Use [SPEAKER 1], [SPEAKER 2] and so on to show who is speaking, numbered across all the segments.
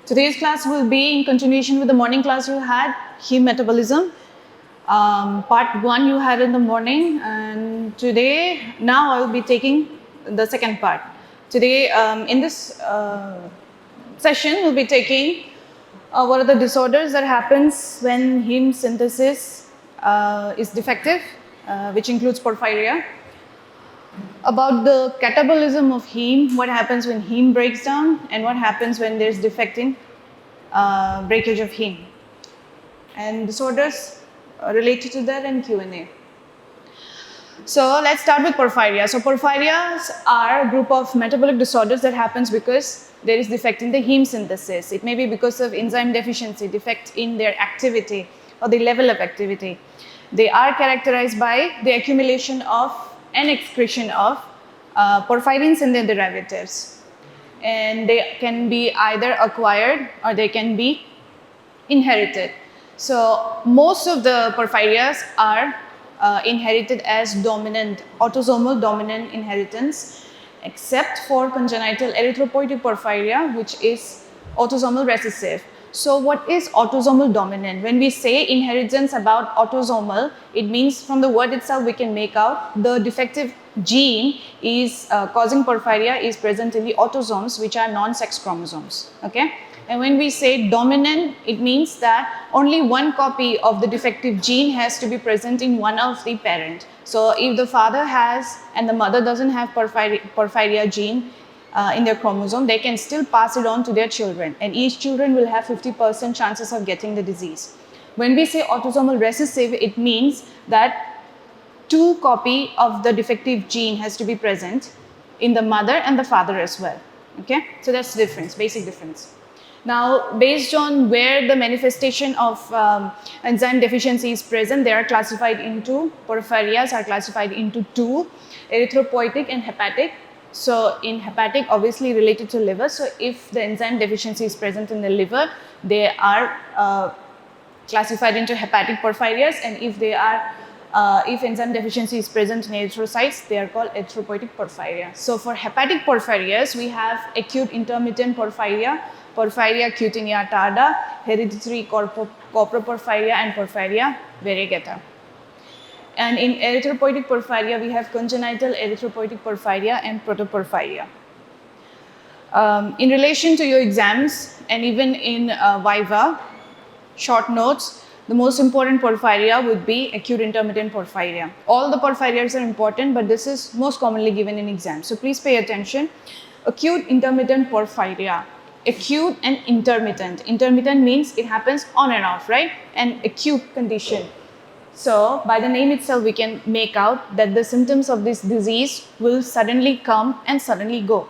[SPEAKER 1] Today's class will be in continuation with the morning class you had, heme metabolism. Part 1 you had in the morning, and now I will be taking the second part. Today, in this session, we'll be taking what are the disorders that happens when heme synthesis is defective, which includes porphyria. About the catabolism of heme, what happens when heme breaks down, and what happens when there's defect in breakage of heme, and disorders related to that, and Q&A. So let's start with porphyria. So porphyrias are a group of metabolic disorders that happens because there is defect in the heme synthesis. It may be because of enzyme deficiency, defect in their activity or the level of activity. They are characterized by the accumulation of and excretion of porphyrins and their derivatives. And they can be either acquired or they can be inherited. So most of the porphyrias are inherited as dominant, autosomal dominant inheritance, except for congenital erythropoietic porphyria, which is autosomal recessive. So what is autosomal dominant? When we say inheritance about autosomal, it means from the word itself we can make out the defective gene is causing porphyria is present in the autosomes, which are non-sex chromosomes. Okay? And when we say dominant, it means that only one copy of the defective gene has to be present in one of the parent. So if the father has and the mother doesn't have porphyria gene in their chromosome, they can still pass it on to their children, and each children will have 50% chances of getting the disease. When we say autosomal recessive, it means that 2 copy of the defective gene has to be present in the mother and the father as well. Okay, so that's the difference, basic difference. Now, based on where the manifestation of enzyme deficiency is present, they are classified into, porphyrias are classified into 2, erythropoietic and hepatic. So in hepatic, obviously related to liver. So if the enzyme deficiency is present in the liver, they are classified into hepatic porphyrias, and if they are if enzyme deficiency is present in erythrocytes, they are called erythropoietic porphyria. So for hepatic porphyrias, we have acute intermittent porphyria, Porphyria cutanea-tarda, hereditary coproporphyria, and Porphyria variegata. And in erythropoietic porphyria, we have congenital erythropoietic porphyria and protoporphyria. In relation to your exams and even in Viva, short notes, the most important porphyria would be acute intermittent porphyria. All the porphyrias are important, but this is most commonly given in exams. So please pay attention. Acute intermittent porphyria. Acute and intermittent. Intermittent means it happens on and off, right? And acute condition. So by the name itself, we can make out that the symptoms of this disease will suddenly come and suddenly go.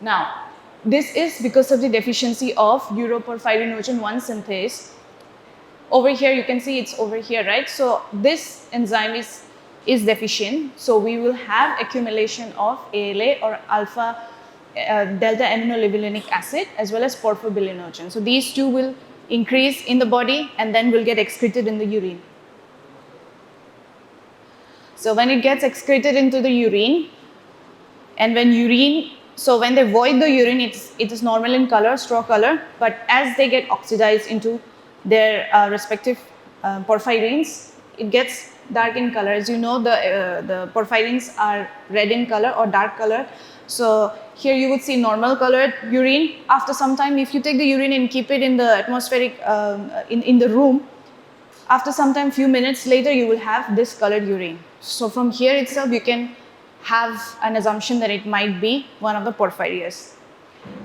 [SPEAKER 1] Now, this is because of the deficiency of uroporphyrinogen 1 synthase. Over here, you can see it's over here, right? So this enzyme is deficient. So we will have accumulation of ALA or alpha delta aminolevulinic acid as well as porphobilinogen. So these two will increase in the body and then will get excreted in the urine. So when it gets excreted into the urine, and when they void the urine, it is normal in color, straw color, but as they get oxidized into their respective porphyrins, it gets dark in color. As you know, the porphyrins are red in color or dark color. So here you would see normal colored urine. After some time, if you take the urine and keep it in the atmospheric, in the room, after some time, few minutes later, you will have this colored urine. So from here itself, you can have an assumption that it might be one of the porphyrias.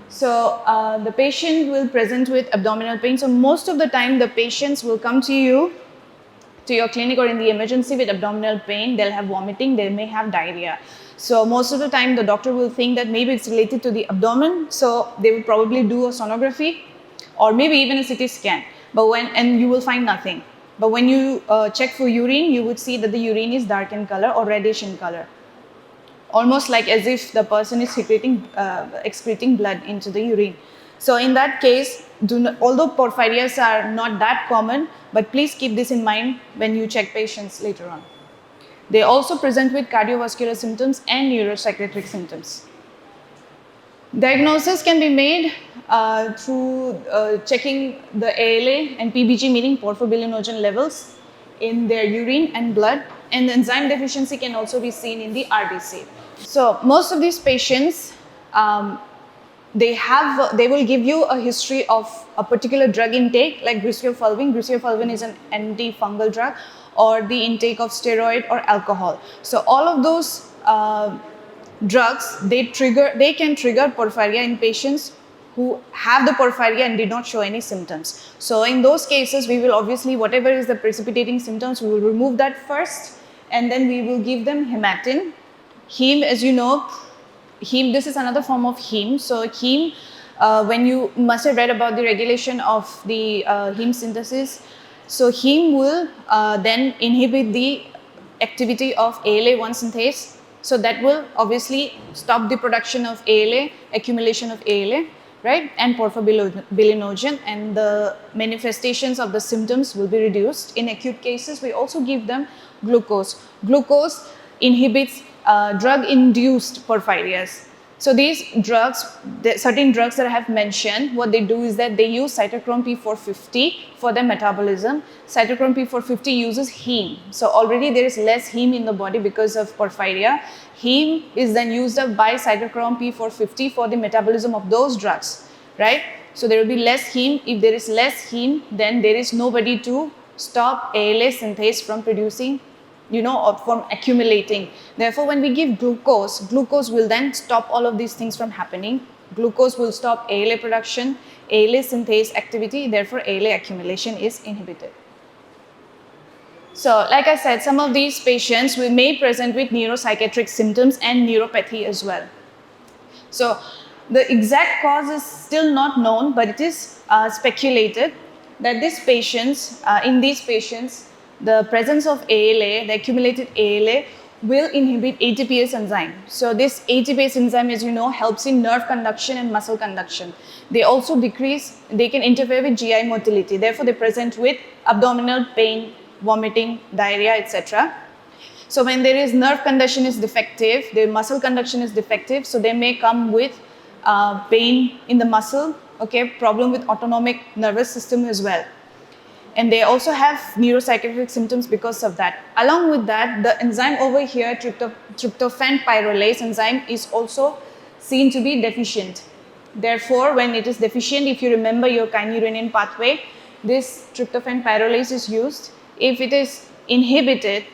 [SPEAKER 1] So the patient will present with abdominal pain. So most of the time, the patients will come to you, to your clinic or in the emergency with abdominal pain. They'll have vomiting, they may have diarrhea. So most of the time, the doctor will think that maybe it's related to the abdomen. So they will probably do a sonography or maybe even a CT scan. And you will find nothing. But when you check for urine, you would see that the urine is dark in color or reddish in color. Almost like as if the person is excreting blood into the urine. So in that case, although porphyrias are not that common, but please keep this in mind when you check patients later on. They also present with cardiovascular symptoms and neuropsychiatric symptoms. Diagnosis can be made through checking the ALA and PBG, meaning porphobilinogen levels in their urine and blood, and the enzyme deficiency can also be seen in the RBC. So most of these patients, they will give you a history of a particular drug intake like griseofulvin. Griseofulvin is an antifungal drug, or the intake of steroid or alcohol. So all of those drugs, they can trigger porphyria in patients who have the porphyria and did not show any symptoms. So in those cases, we will obviously, whatever is the precipitating symptoms, we will remove that first, and then we will give them hematin. Heme, as you know, heme, this is another form of heme. So heme, when you must have read about the regulation of the heme synthesis, so heme will then inhibit the activity of ALA1 synthase. So that will obviously stop the production of ALA, accumulation of ALA, right, and porphobilinogen, and the manifestations of the symptoms will be reduced. In acute cases, we also give them glucose. Glucose inhibits drug-induced porphyrias. So these drugs, certain drugs that I have mentioned, what they do is that they use cytochrome P450 for their metabolism. Cytochrome P450 uses heme. So already there is less heme in the body because of porphyria. Heme is then used up by cytochrome P450 for the metabolism of those drugs, right? So there will be less heme. If there is less heme, then there is nobody to stop ALA synthase from producing, or from accumulating. Therefore, when we give glucose, glucose will then stop all of these things from happening. Glucose will stop ALA production, ALA synthase activity, therefore ALA accumulation is inhibited. So, like I said, some of these patients may present with neuropsychiatric symptoms and neuropathy as well. So, the exact cause is still not known, but it is speculated that in these patients, the presence of ALA, the accumulated ALA, will inhibit ATPase enzyme. So this ATPase enzyme, as you know, helps in nerve conduction and muscle conduction. They also they can interfere with GI motility. Therefore, they present with abdominal pain, vomiting, diarrhea, etc. So when there is nerve conduction is defective, their muscle conduction is defective, so they may come with pain in the muscle, okay, problem with autonomic nervous system as well. And they also have neuropsychiatric symptoms because of that. Along with that, the enzyme over here, tryptophan pyrrolase enzyme, is also seen to be deficient. Therefore, when it is deficient, if you remember your kynurenine pathway, this tryptophan pyrrolase is used. If it is inhibited,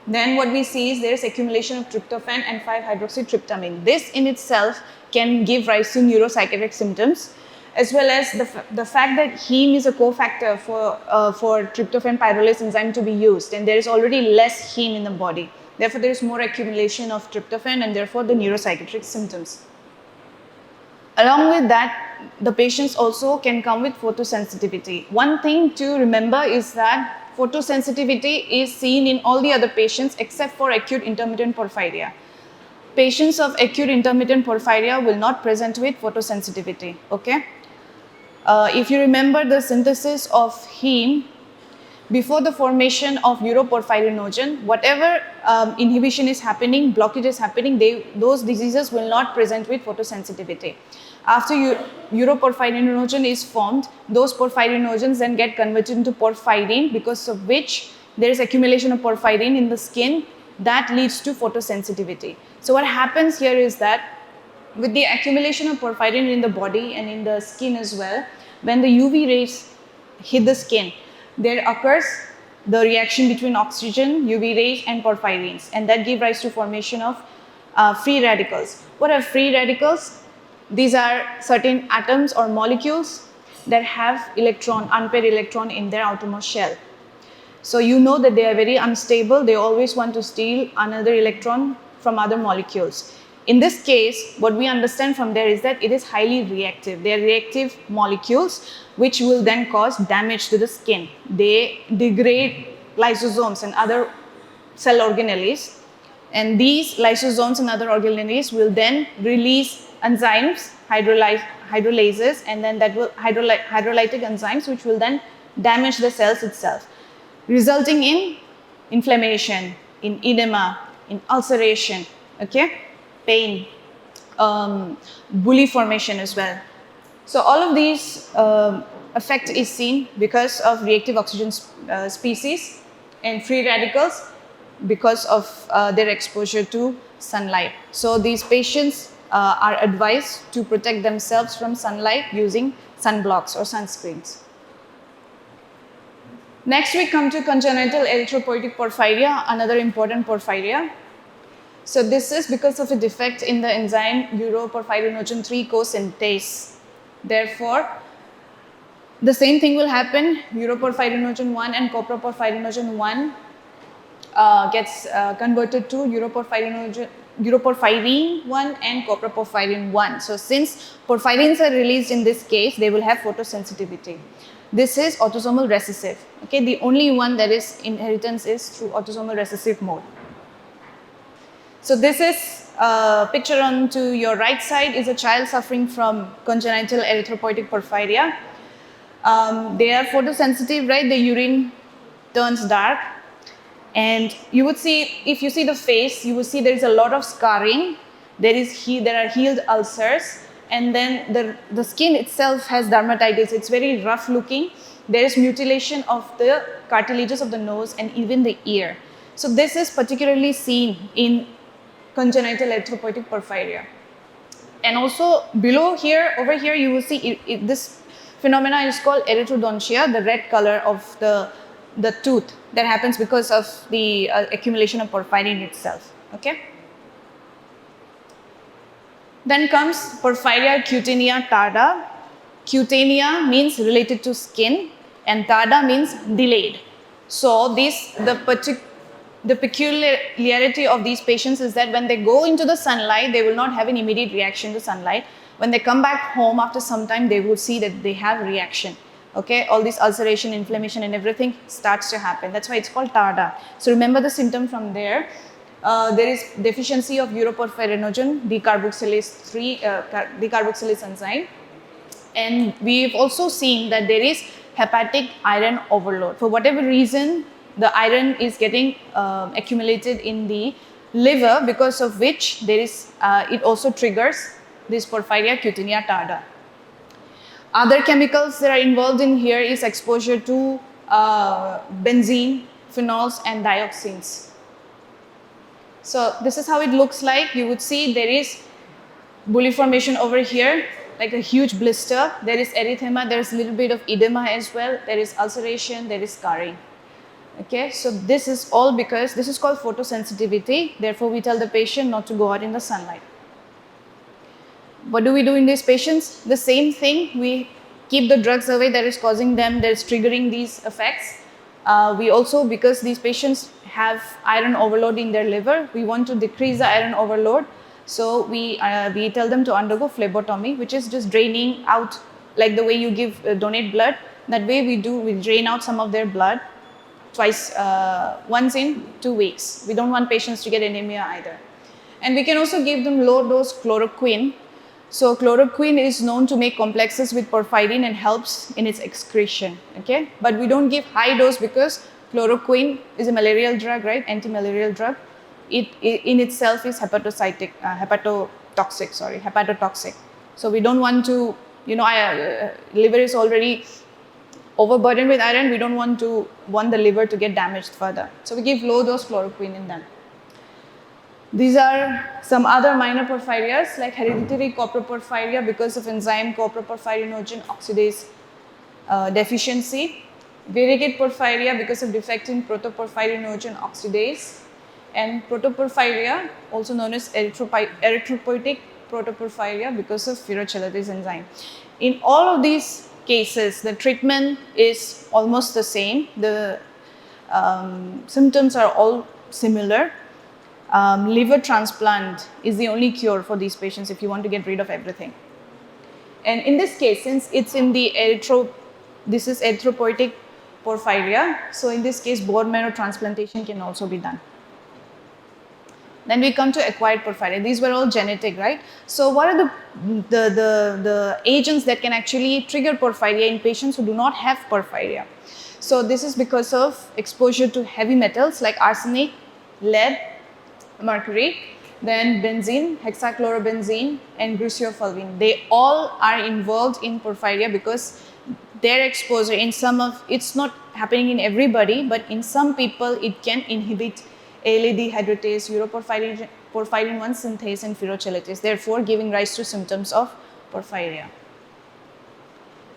[SPEAKER 1] then what we see is there is accumulation of tryptophan and 5-hydroxytryptamine. This in itself can give rise to neuropsychiatric symptoms, as well as the fact that heme is a cofactor for tryptophan pyrrolase enzyme to be used, and there is already less heme in the body. Therefore, there is more accumulation of tryptophan and therefore the neuropsychiatric symptoms. Along with that, the patients also can come with photosensitivity. One thing to remember is that photosensitivity is seen in all the other patients except for acute intermittent porphyria. Patients of acute intermittent porphyria will not present with photosensitivity, okay? If you remember the synthesis of heme, before the formation of uroporphyrinogen, whatever inhibition is happening, blockage is happening, those diseases will not present with photosensitivity. After uroporphyrinogen is formed, those porphyrinogens then get converted into porphyrin, because of which there is accumulation of porphyrin in the skin that leads to photosensitivity. So what happens here is that with the accumulation of porphyrin in the body and in the skin as well, when the UV rays hit the skin, there occurs the reaction between oxygen, UV rays and porphyrins, and that gives rise to formation of free radicals. What are free radicals? These are certain atoms or molecules that have unpaired electron in their outermost shell. So you know that they are very unstable, they always want to steal another electron from other molecules. In this case, what we understand from there is that it is highly reactive. They are reactive molecules which will then cause damage to the skin. They degrade lysosomes and other cell organelles, and these lysosomes and other organelles will then release enzymes, hydrolases, and then that will hydrolytic enzymes, which will then damage the cells itself, resulting in inflammation, in edema, in ulceration, okay, pain, bullae formation as well. So all of these effect is seen because of reactive oxygen species and free radicals because of their exposure to sunlight. So these patients are advised to protect themselves from sunlight using sunblocks or sunscreens. Next we come to congenital erythropoietic porphyria, another important porphyria. So this is because of a defect in the enzyme uroporphyrinogen 3 co-synthase. Therefore, the same thing will happen. Uroporphyrinogen 1 and coproporphyrinogen 1 gets converted to uroporphyrin 1 and coproporphyrin 1. So since porphyrins are released in this case, they will have photosensitivity. This is autosomal recessive. Okay, the only one that is inheritance is through autosomal recessive mode. So this is a picture on to your right side is a child suffering from congenital erythropoietic porphyria. They are photosensitive, right? The urine turns dark. And you would see, if you see the face, you will see there is a lot of scarring. There are healed ulcers. And then the skin itself has dermatitis. It's very rough looking. There is mutilation of the cartilages of the nose and even the ear. So this is particularly seen in congenital erythropoietic porphyria. And also below here, over here, you will see this phenomena is called erythrodontia, the red color of the tooth that happens because of the accumulation of porphyrin itself. Okay. Then comes porphyria cutanea tarda. Cutanea means related to skin and tarda means delayed. So the peculiarity of these patients is that when they go into the sunlight, they will not have an immediate reaction to sunlight. When they come back home after some time, they will see that they have reaction. Okay, all this ulceration, inflammation and everything starts to happen. That's why it's called tarda. So remember the symptom from there. There is deficiency of uroporphyrinogen decarboxylase decarboxylase enzyme. And we've also seen that there is hepatic iron overload. For whatever reason, the iron is getting accumulated in the liver, because of which there is it also triggers this porphyria cutanea tarda. Other chemicals that are involved in here is exposure to benzene, phenols and dioxins. So this is how it looks like. You would see there is bullae formation over here, like a huge blister. There is erythema, there is a little bit of edema as well. There is ulceration, there is scarring. Okay, so this is all because this is called photosensitivity. Therefore, we tell the patient not to go out in the sunlight. What do we do in these patients? The same thing. We keep the drugs away that is causing them, that is triggering these effects. We also, because these patients have iron overload in their liver, we want to decrease the iron overload. So we tell them to undergo phlebotomy, which is just draining out, like the way you donate blood. That way we drain out some of their blood once in 2 weeks. We don't want patients to get anemia either. And we can also give them low dose chloroquine. So chloroquine is known to make complexes with porphyrin and helps in its excretion. Okay, but we don't give high dose because chloroquine is a malarial drug, right? Anti-malarial drug. It in itself is hepatotoxic. So we don't want to, liver is already overburdened with iron. We don't want the liver to get damaged further. So we give low dose chloroquine in them. These are some other minor porphyrias like hereditary coproporphyria because of enzyme coproporphyrinogen oxidase deficiency, variegate porphyria because of defect in protoporphyrinogen oxidase, and protoporphyria, also known as erythropoietic protoporphyria because of furochelatase enzyme. In all of these cases, the treatment is almost the same. The symptoms are all similar. Liver transplant is the only cure for these patients if you want to get rid of everything. And in this case, since it's in the this is erythropoietic porphyria, so in this case, bone marrow transplantation can also be done. Then we come to acquired porphyria. These were all genetic, right? So what are the agents that can actually trigger porphyria in patients who do not have porphyria? So this is because of exposure to heavy metals like arsenic, lead, mercury, then benzene, hexachlorobenzene, and griseofulvene. They all are involved in porphyria because their exposure in some of, it's not happening in everybody, but in some people it can inhibit ALA dehydratase, uroporphyrin 1 synthase, and pherochelatase, therefore giving rise to symptoms of porphyria.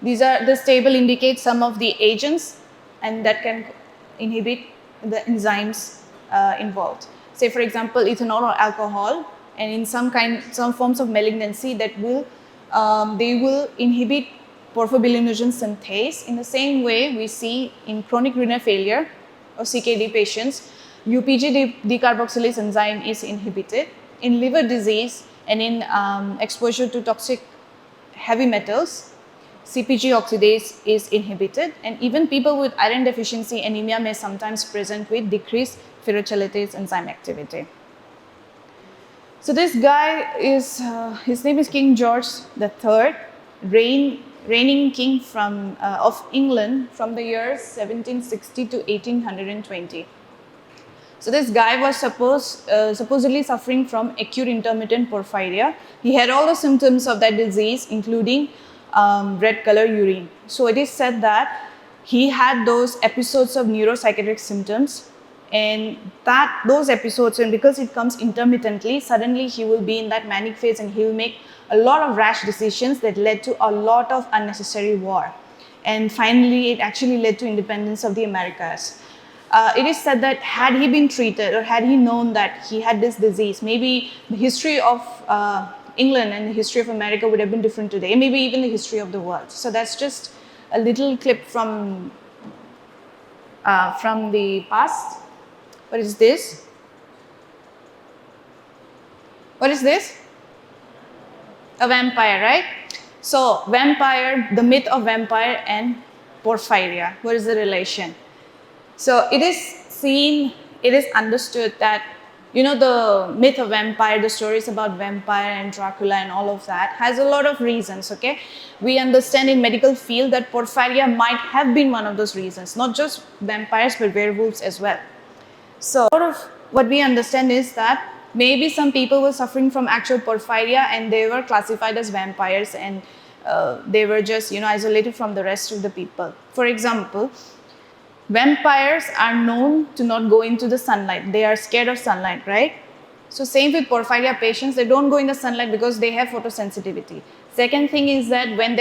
[SPEAKER 1] This table indicates some of the agents and that can inhibit the enzymes involved. Say for example, ethanol or alcohol, and in some forms of malignancy that will, they will inhibit porphobilinogen synthase. In the same way we see in chronic renal failure or CKD patients, UPG decarboxylase enzyme is inhibited. In liver disease and in exposure to toxic heavy metals, CpG oxidase is inhibited, and even people with iron deficiency anemia may sometimes present with decreased pherochelatase enzyme activity. So this guy is, his name is King George III, reigning king from, of England from the years 1760 to 1820. So this guy was supposedly suffering from acute intermittent porphyria. He had all the symptoms of that disease, including red color urine. So it is said that he had those episodes of neuropsychiatric symptoms, and that those episodes, and because it comes intermittently, suddenly he will be in that manic phase and he will make a lot of rash decisions that led to a lot of unnecessary war. And finally, it actually led to independence of the Americas. It is said that had he been treated, or had he known that he had this disease, maybe the history of England and the history of America would have been different today, maybe even the history of the world. So that's just a little clip from the past. What is this? What is this? A vampire, right? So vampire, the myth of vampire and porphyria, what is the relation? So it is seen, it is understood that, you know, the myth of vampire, the stories about vampire and Dracula and all of that has a lot of reasons, okay? We understand in medical field that porphyria might have been one of those reasons, not just vampires but werewolves as well. So a lot of what we understand is that maybe some people were suffering from actual porphyria and they were classified as vampires, and they were just, you know, isolated from the rest of the people. For example, vampires are known to not go into the sunlight. They are scared of sunlight, right? So same with porphyria patients, they don't go in the sunlight because they have photosensitivity. Second thing is that when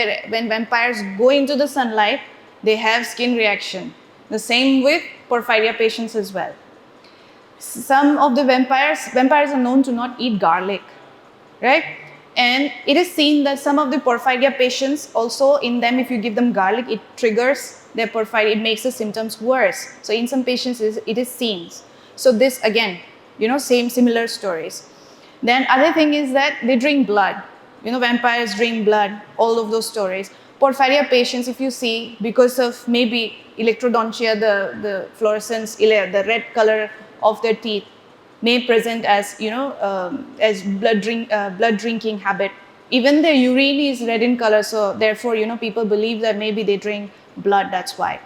[SPEAKER 1] vampires go into the sunlight, they have skin reaction. The same with porphyria patients as well. Some of the vampires are known to not eat garlic, right? And it is seen that some of the porphyria patients also, in them, if you give them garlic, it triggers their porphyria, it makes the symptoms worse. So in some patients, it is seen. So this again, you know, similar stories. Then other thing is that they drink blood. You know, vampires drink blood, all of those stories. Porphyria patients, if you see, because of maybe electrodontia, the fluorescence, the red color of their teeth may present as, you know, as blood drinking habit. Even their urine is red in color, so therefore, you know, people believe that maybe they drink blood, that's why.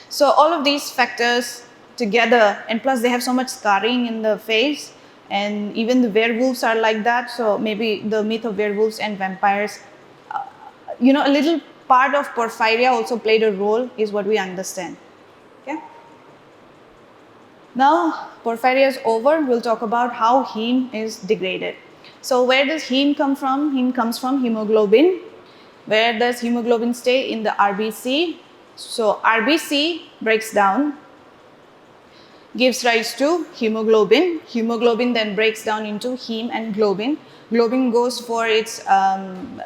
[SPEAKER 1] So all of these factors together, and plus they have so much scarring in the face, and even the werewolves are like that, so maybe the myth of werewolves and vampires, you know, a little part of porphyria also played a role, is what we understand. Okay. Now, porphyria is over, we'll talk about how heme is degraded. So where does heme come from? Heme comes from hemoglobin. Where does hemoglobin stay? In the RBC. So RBC breaks down, gives rise to hemoglobin. Hemoglobin then breaks down into heme and globin. Globin goes for its,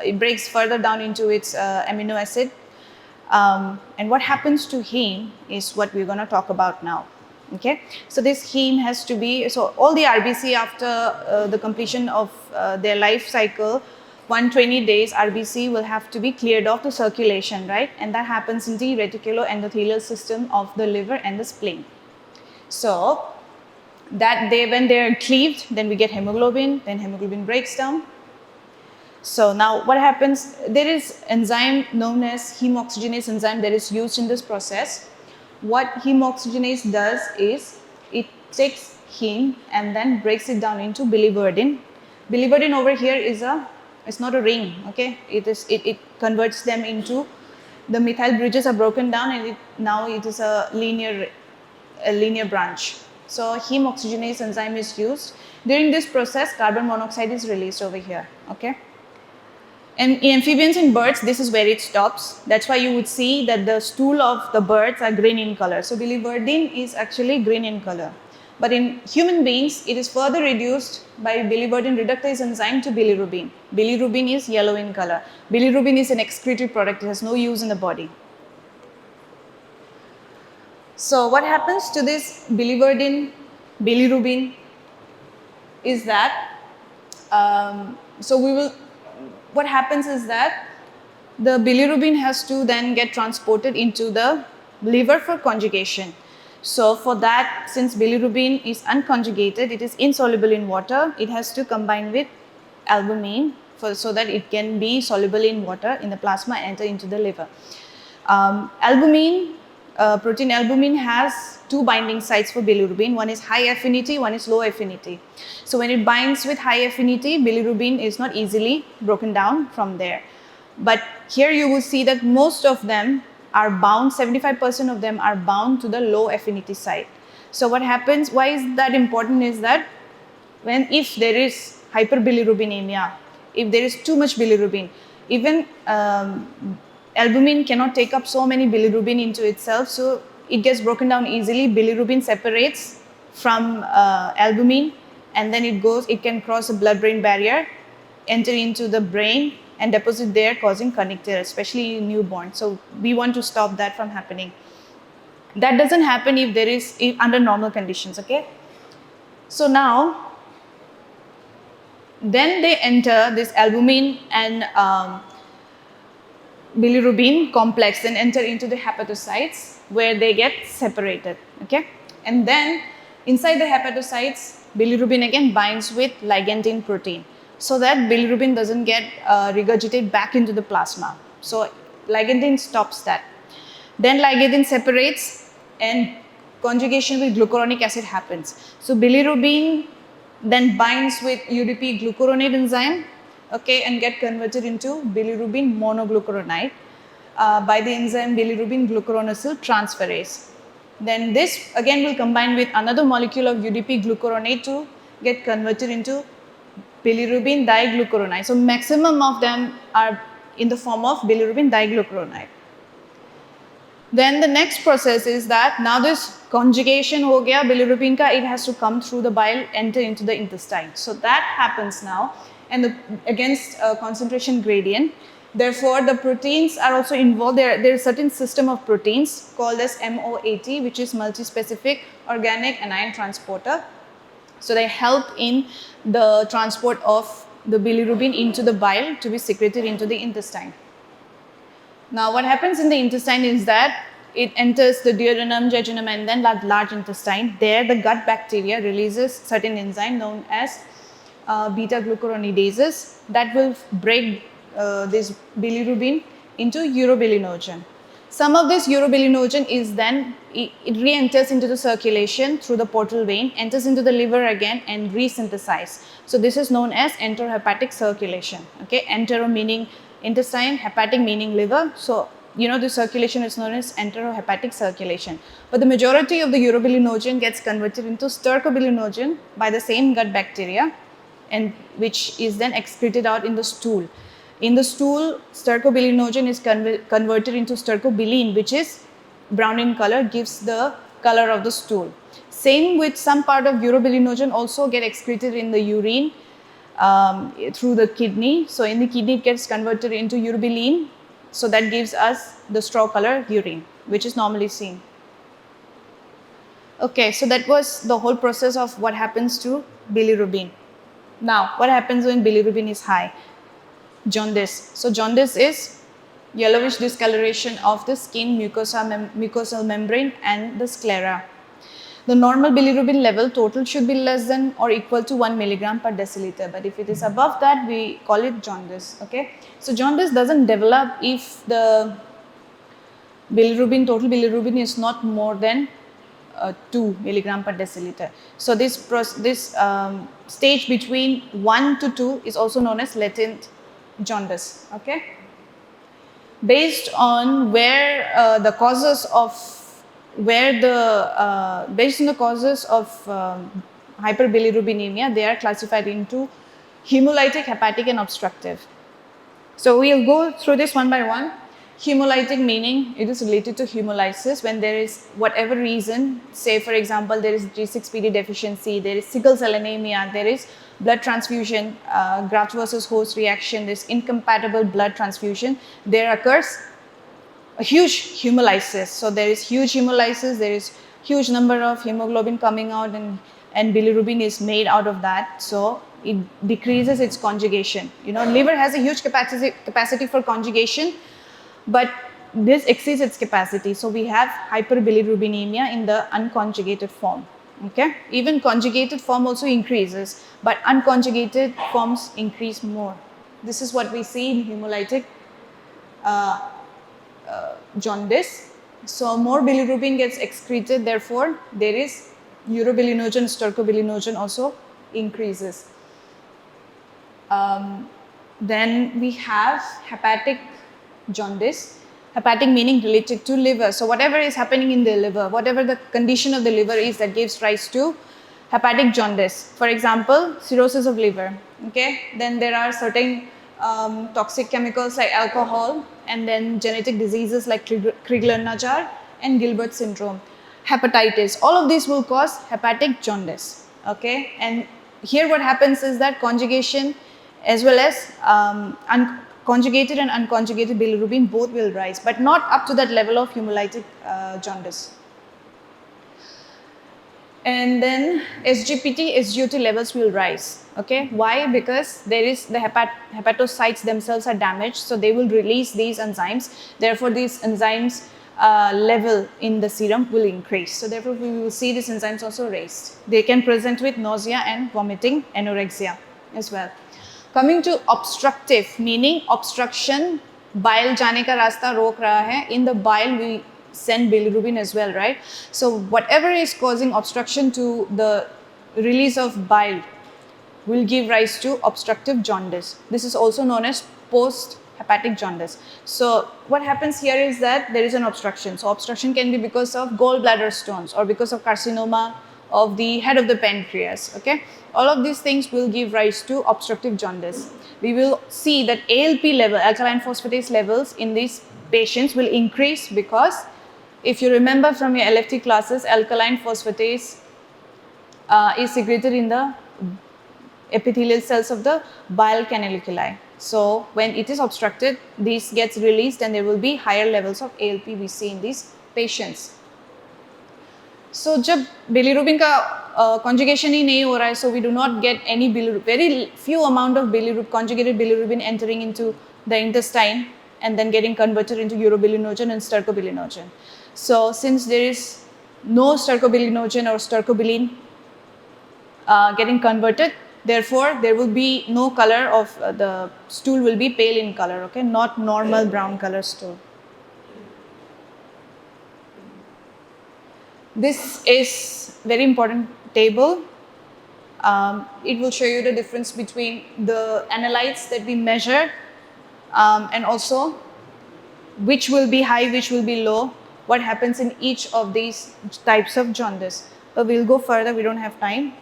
[SPEAKER 1] it breaks further down into its amino acid. And what happens to heme is what we're going to talk about now. Okay, so this heme has to be, so all the RBC after the completion of their life cycle, 120 days, RBC will have to be cleared off the circulation, right? And that happens in the reticuloendothelial system of the liver and the spleen. So that when they are cleaved, then we get hemoglobin, then hemoglobin breaks down. So now what happens, there is enzyme known as heme oxygenase enzyme that is used in this process. What heme oxygenase does is it takes heme and then breaks it down into biliverdin. Biliverdin over here is it's not a ring, okay? It converts them into, the methyl bridges are broken down and now it is a linear branch. So heme oxygenase enzyme is used. During this process, carbon monoxide is released over here, okay? And in amphibians and birds, this is where it stops. That's why you would see that the stool of the birds are green in color. So biliverdin is actually green in color. But in human beings, it is further reduced by biliverdin reductase enzyme to bilirubin. Bilirubin is yellow in color. Bilirubin is an excretory product. It has no use in the body. So what happens to this biliverdin, bilirubin is that, what happens is that the bilirubin has to then get transported into the liver for conjugation. So for that, since bilirubin is unconjugated, it is insoluble in water, it has to combine with albumin so that it can be soluble in water in the plasma and enter into the liver. Protein albumin has two binding sites for bilirubin. One is high affinity, one is low affinity. So when it binds with high affinity, bilirubin is not easily broken down from there. But here you will see that most of them are bound, 75% of them are bound to the low affinity site. So what happens, why is that important is that if there is hyperbilirubinemia, if there is too much bilirubin, even albumin cannot take up so many bilirubin into itself, so it gets broken down easily. Bilirubin separates from albumin and then it can cross a blood-brain barrier, enter into the brain and deposit there, causing connective, especially in newborn. So we want to stop that from happening. That doesn't happen if under normal conditions, okay? So now, then they enter this albumin and bilirubin complex and enter into the hepatocytes where they get separated, okay? And then inside the hepatocytes, bilirubin again binds with ligandin protein so that bilirubin doesn't get regurgitated back into the plasma. So ligandin stops that. Then ligandin separates and conjugation with glucuronic acid happens. So bilirubin then binds with UDP glucuronate enzyme, okay, and get converted into bilirubin monoglucuronide by the enzyme bilirubin glucuronyl transferase. Then this again will combine with another molecule of UDP glucuronate to get converted into bilirubin diglucuronide. So maximum of them are in the form of bilirubin diglucuronide. Then the next process is that now this conjugation ho gaya bilirubin ka, it has to come through the bile, enter into the intestine. So that happens now, and against concentration gradient. Therefore, the proteins are also involved. There is a certain system of proteins called as MOAT, which is multispecific organic anion transporter. So they help in the transport of the bilirubin into the bile to be secreted into the intestine. Now what happens in the intestine is that it enters the duodenum, jejunum and then large intestine. There the gut bacteria releases certain enzyme known as beta glucuronidases that will break this bilirubin into urobilinogen. Some of this urobilinogen is then, it re-enters into the circulation through the portal vein, enters into the liver again and resynthesized. So this is known as enterohepatic circulation. Okay, entero meaning intestine, hepatic meaning liver. So the circulation is known as enterohepatic circulation. But the majority of the urobilinogen gets converted into stercobilinogen by the same gut bacteria, and which is then excreted out in the stool. In the stool, stercobilinogen is converted into stercobilin, which is brown in color, gives the color of the stool. Same with some part of urobilinogen also get excreted in the urine through the kidney. So in the kidney it gets converted into urobilin. So that gives us the straw color urine, which is normally seen. Okay, so that was the whole process of what happens to bilirubin. Now, what happens when bilirubin is high? Jaundice. So jaundice is yellowish discoloration of the skin, mucosal membrane and the sclera. The normal bilirubin level total should be less than or equal to 1 milligram per deciliter, but if it is above that, we call it jaundice. Okay, so jaundice doesn't develop if the total bilirubin is not more than 2 milligram per deciliter. So this stage between 1 to 2 is also known as latent jaundice. Okay. Based on where the causes of based on the causes of hyperbilirubinemia, they are classified into hemolytic, hepatic, and obstructive. So we'll go through this one by one. Hemolytic meaning it is related to hemolysis when there is whatever reason, say for example there is G6PD deficiency, there is sickle cell anemia, there is blood transfusion, graft versus host reaction, there is incompatible blood transfusion, there occurs a huge hemolysis. So there is huge hemolysis, there is huge number of hemoglobin coming out and bilirubin is made out of that. So it decreases its conjugation. You know, liver has a huge capacity for conjugation, but this exceeds its capacity. So we have hyperbilirubinemia in the unconjugated form. Okay, even conjugated form also increases, but unconjugated forms increase more. This is what we see in hemolytic jaundice. So more bilirubin gets excreted, therefore there is urobilinogen, stercobilinogen also increases. Then we have hepatic jaundice. Hepatic meaning related to liver. So whatever is happening in the liver, whatever the condition of the liver is that gives rise to hepatic jaundice. For example, cirrhosis of liver. Okay, then there are certain toxic chemicals like alcohol, and then genetic diseases like Crigler-Najjar and Gilbert syndrome. Hepatitis, all of these will cause hepatic jaundice. Okay, and here what happens is that conjugation as well as conjugated and unconjugated bilirubin both will rise, but not up to that level of hemolytic jaundice. And then SGPT, SGOT levels will rise. Okay, why? Because there is the hepatocytes themselves are damaged, so they will release these enzymes. Therefore, these enzymes level in the serum will increase. So therefore, we will see these enzymes also raised. They can present with nausea and vomiting, anorexia as well. Coming to obstructive, meaning obstruction, bile जाने का रास्ता रोक रहा है. In the bile we send bilirubin as well, right? So whatever is causing obstruction to the release of bile will give rise to obstructive jaundice. This is also known as post-hepatic jaundice. So what happens here is that there is an obstruction. So obstruction can be because of gallbladder stones or because of carcinoma of the head of the pancreas. Okay, all of these things will give rise to obstructive jaundice. We will see that ALP level, alkaline phosphatase levels in these patients will increase because if you remember from your LFT classes, alkaline phosphatase is secreted in the epithelial cells of the bile canaliculi. So when it is obstructed, this gets released and there will be higher levels of ALP we see in these patients. So जब bilirubin का conjugation ही नहीं हो रहा है, so we do not get any bilirubin, very few amount of bilirubin, conjugated bilirubin entering into the intestine and then getting converted into urobilinogen and stercobilinogen. So since there is no stercobilinogen or stercobilin getting converted, therefore there will be no color of the stool will be pale in color. Okay, not normal brown color stool. This is very important table. It will show you the difference between the analytes that we measure and also which will be high, which will be low, what happens in each of these types of jaundice. But we'll go further, we don't have time.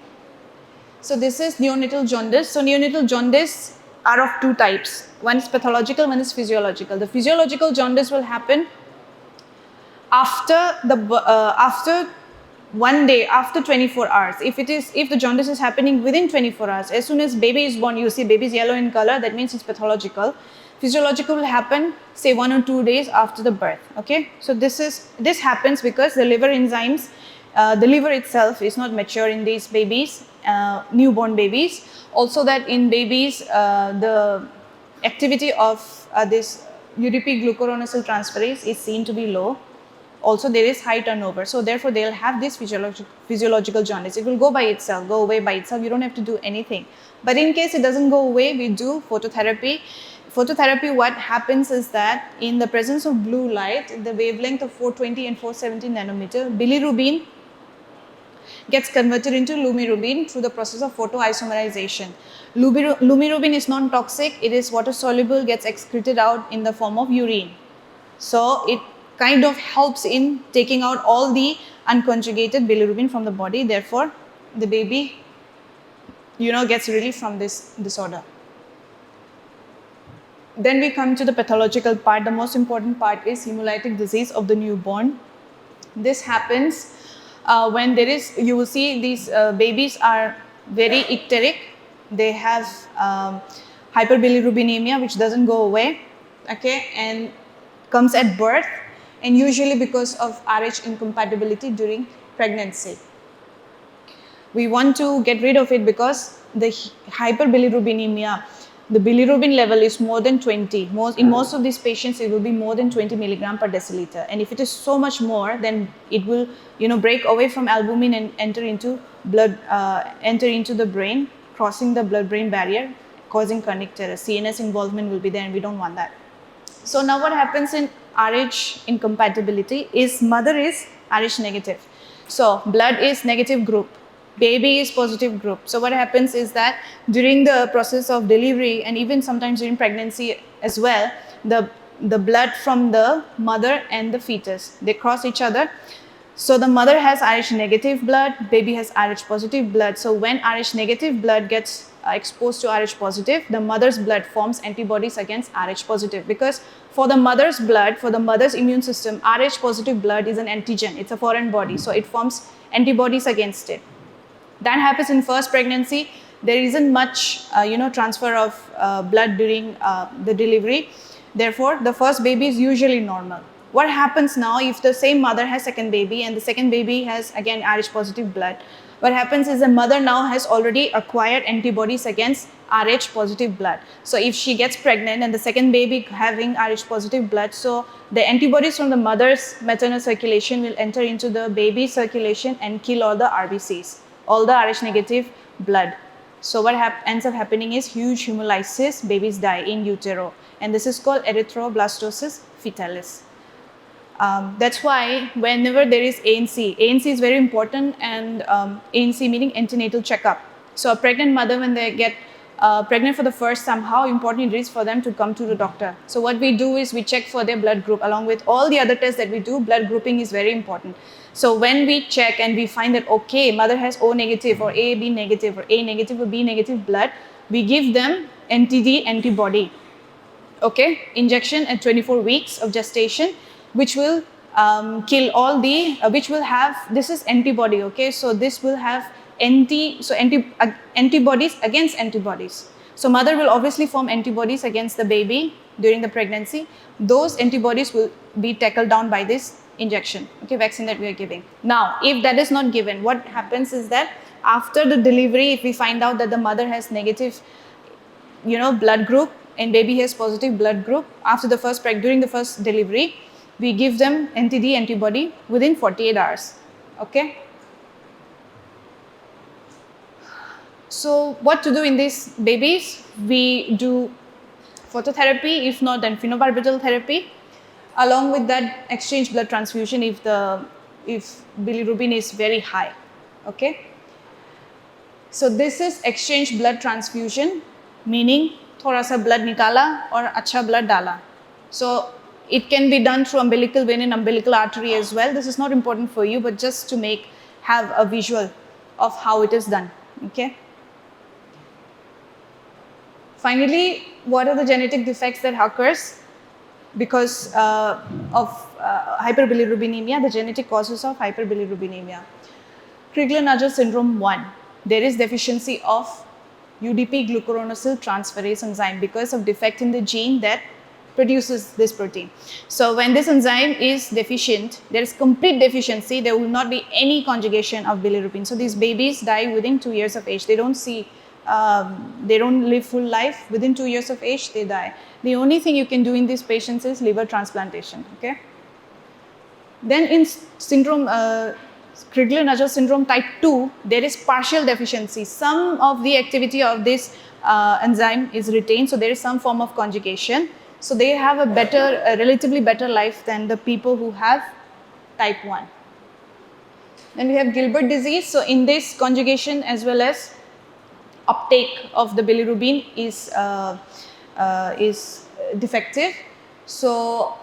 [SPEAKER 1] So this is neonatal jaundice. So neonatal jaundice are of two types. One is pathological, one is physiological. The physiological jaundice will happen after 1 day, after 24 hours. If the jaundice is happening within 24 hours, as soon as baby is born, you see baby is yellow in color, that means it's pathological. Physiological will happen say 1 or 2 days after the birth. Okay, so this happens because the liver enzymes, the liver itself is not mature in these babies, newborn babies. Also that in babies, the activity of this UDP glucuronosyl transferase is seen to be low. Also there is high turnover, so therefore they will have this physiological jaundice. It will go by itself, go away by itself, you don't have to do anything. But in case it doesn't go away, we do phototherapy. Phototherapy, what happens is that in the presence of blue light, the wavelength of 420 and 470 nanometer, bilirubin gets converted into lumirubin through the process of photoisomerization. Lumirubin is non-toxic, it is water soluble, gets excreted out in the form of urine. So it kind of helps in taking out all the unconjugated bilirubin from the body, therefore the baby gets relief from this disorder. Then we come to the pathological part. The most important part is hemolytic disease of the newborn. This happens when there is, you will see these babies are very icteric. They have hyperbilirubinemia, which doesn't go away, okay, and comes at birth, and usually because of Rh incompatibility during pregnancy. We want to get rid of it because the hyperbilirubinemia, the bilirubin level is more than 20. In most of these patients, it will be more than 20 milligram per deciliter. And if it is so much more, then it will, break away from albumin and enter into blood, enter into the brain, crossing the blood-brain barrier, causing kernicterus. CNS involvement will be there, and we don't want that. So now what happens in Rh incompatibility is mother is Rh negative. So blood is negative group. Baby is positive group. So what happens is that during the process of delivery and even sometimes during pregnancy as well, the blood from the mother and the fetus, they cross each other. So the mother has Rh negative blood, baby has Rh positive blood. So when Rh negative blood gets exposed to Rh positive, the mother's blood forms antibodies against Rh positive, because for the mother's blood, for the mother's immune system, Rh positive blood is an antigen, it's a foreign body, so it forms antibodies against it. That happens in first pregnancy. There isn't much transfer of blood during the delivery. Therefore, the first baby is usually normal. What happens now if the same mother has second baby and the second baby has again Rh positive blood? What happens is the mother now has already acquired antibodies against Rh positive blood. So if she gets pregnant and the second baby having Rh positive blood, so the antibodies from the mother's maternal circulation will enter into the baby's circulation and kill all the RBCs, all the Rh negative blood. So what ends up happening is huge hemolysis, babies die in utero, and this is called erythroblastosis fetalis. That's why whenever there is ANC is very important, and ANC meaning antenatal checkup. So a pregnant mother, when they get pregnant for the first time, how important it is for them to come to the doctor. So what we do is we check for their blood group along with all the other tests that we do. Blood grouping is very important. So when we check and we find that, okay, mother has O negative or AB negative or A negative or B negative blood, we give them NTD antibody, okay, injection at 24 weeks of gestation, which will kill all the, which will have, this is antibody, okay, so this will have antibodies against antibodies. So mother will obviously form antibodies against the baby during the pregnancy. Those antibodies will be tackled down by this injection, okay, vaccine that we are giving. Now, if that is not given, what happens is that after the delivery, if we find out that the mother has negative, blood group and baby has positive blood group, after the during the first delivery, we give them NTD antibody within 48 hours, okay. So what to do in these babies? We do phototherapy, if not then phenobarbital therapy. Along with that, exchange blood transfusion if bilirubin is very high, okay. So this is exchange blood transfusion, meaning thoda sa blood nikala or acha blood dala. So it can be done through umbilical vein and umbilical artery as well. This is not important for you, but just to have a visual of how it is done, okay. Finally, what are the genetic defects that occurs because of hyperbilirubinemia, the genetic causes of hyperbilirubinemia? Crigler-Najjar syndrome 1, there is deficiency of UDP glucuronosyl transferase enzyme because of defect in the gene that produces this protein. So when this enzyme is deficient, there is complete deficiency, there will not be any conjugation of bilirubin. So these babies die within 2 years of age. They don't live full life. Within 2 years of age, they die. The only thing you can do in these patients is liver transplantation, okay. Then in syndrome, Crigler-Najjar syndrome type 2, there is partial deficiency. Some of the activity of this enzyme is retained, so there is some form of conjugation. So they have a relatively better life than the people who have type 1. Then we have Gilbert disease. So in this, conjugation as well as uptake of the bilirubin is defective. So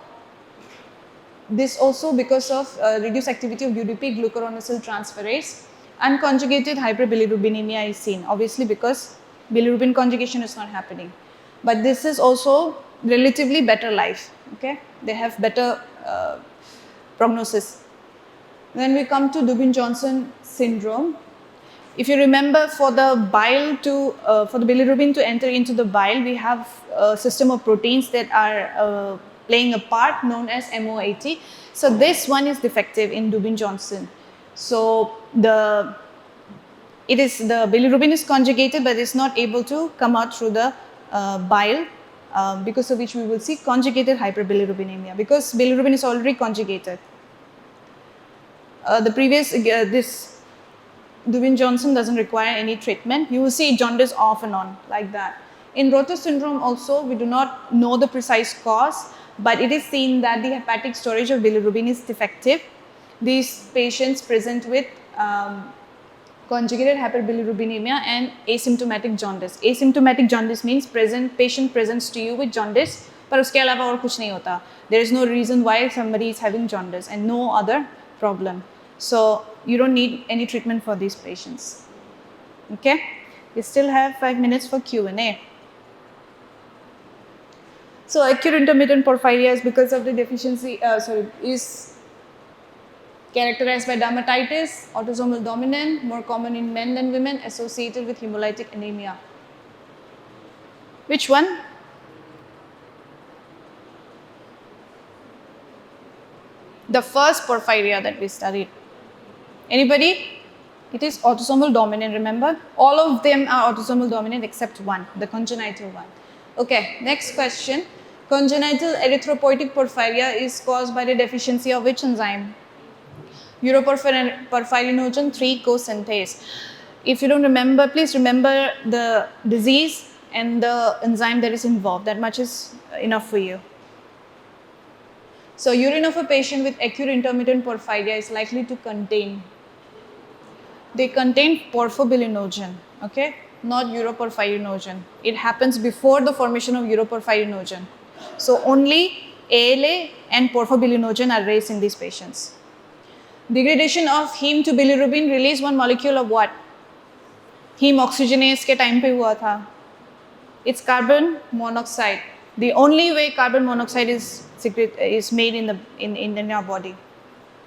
[SPEAKER 1] this also because of reduced activity of UDP glucuronosyl transferase. Unconjugated hyperbilirubinemia is seen, obviously because bilirubin conjugation is not happening. But this is also relatively better life, okay? They have better prognosis. Then we come to Dubin-Johnson syndrome. If you remember, for the bile to, for the bilirubin to enter into the bile, we have a system of proteins that are playing a part known as MOAT. So this one is defective in Dubin-Johnson. So the bilirubin is conjugated, but it's not able to come out through the bile, because of which we will see conjugated hyperbilirubinemia, because bilirubin is already conjugated. This Dubin-Johnson doesn't require any treatment. You will see jaundice off and on like that. In Rotor syndrome also, we do not know the precise cause, but it is seen that the hepatic storage of bilirubin is defective. These patients present with conjugated hyperbilirubinemia and asymptomatic jaundice. Asymptomatic jaundice means patient presents to you with jaundice, but uske alawa aur kuch nahi hota. There is no reason why somebody is having jaundice and no other problem. So you don't need any treatment for these patients. Okay, we still have 5 minutes for Q&A. So acute intermittent porphyria is because of the deficiency, is characterized by dermatitis, autosomal dominant, more common in men than women, associated with hemolytic anemia. Which one? The first porphyria that we studied. Anybody? It is autosomal dominant, remember? All of them are autosomal dominant except one, the congenital one. Okay, next question. Congenital erythropoietic porphyria is caused by the deficiency of which enzyme? Uroporphyrinogen 3 co-synthase. If you don't remember, please remember the disease and the enzyme that is involved. That much is enough for you. So urine of a patient with acute intermittent porphyria is likely to contain, they contain porphobilinogen, okay, not uroporphyrinogen. It happens before the formation of uroporphyrinogen. So only ALA and porphobilinogen are raised in these patients. Degradation of heme to bilirubin release one molecule of what? Heme oxygenase के time पे हुआ था. It's carbon monoxide. The only way carbon monoxide is made in our body.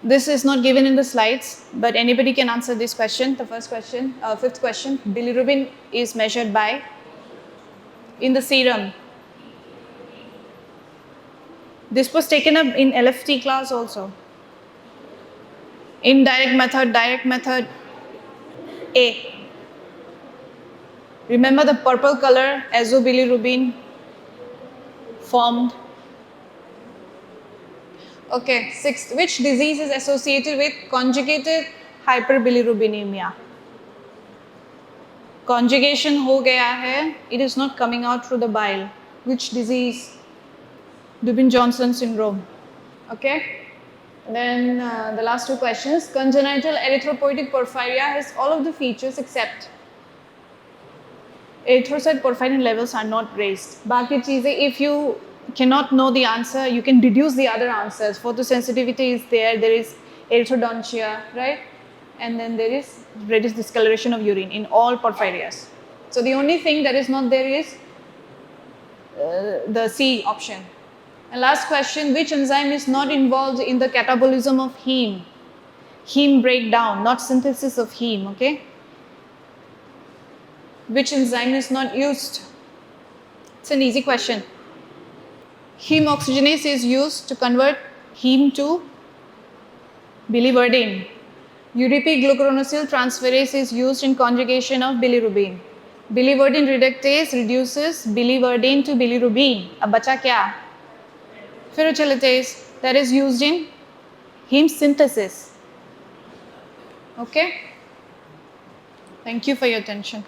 [SPEAKER 1] This is not given in the slides, but anybody can answer this question. The first question, fifth question. Bilirubin is measured by in the serum. This was taken up in LFT class also. Indirect method, direct method, A. Remember the purple color, azobilirubin formed. Okay, sixth, which disease is associated with conjugated hyperbilirubinemia? Conjugation ho gaya hai, it is not coming out through the bile. Which disease? Dubin-Johnson syndrome. Okay. Then the last two questions. Congenital erythropoietic porphyria has all of the features except erythrocyte porphyrin levels are not raised. Baki cheeze, if you cannot know the answer, you can deduce the other answers. Photosensitivity is there is erythrodontia, right? And then there is reddish discoloration of urine in all porphyrias. So the only thing that is not there is the C option. And last question, which enzyme is not involved in the catabolism of heme? Heme breakdown, not synthesis of heme, okay? Which enzyme is not used? It's an easy question. Heme oxygenase is used to convert heme to biliverdin. UDP glucuronosyl transferase is used in conjugation of bilirubin. Biliverdin reductase reduces biliverdin to bilirubin. Ab bacha kya? Ferrochelatase, that is used in heme synthesis. Okay? Thank you for your attention.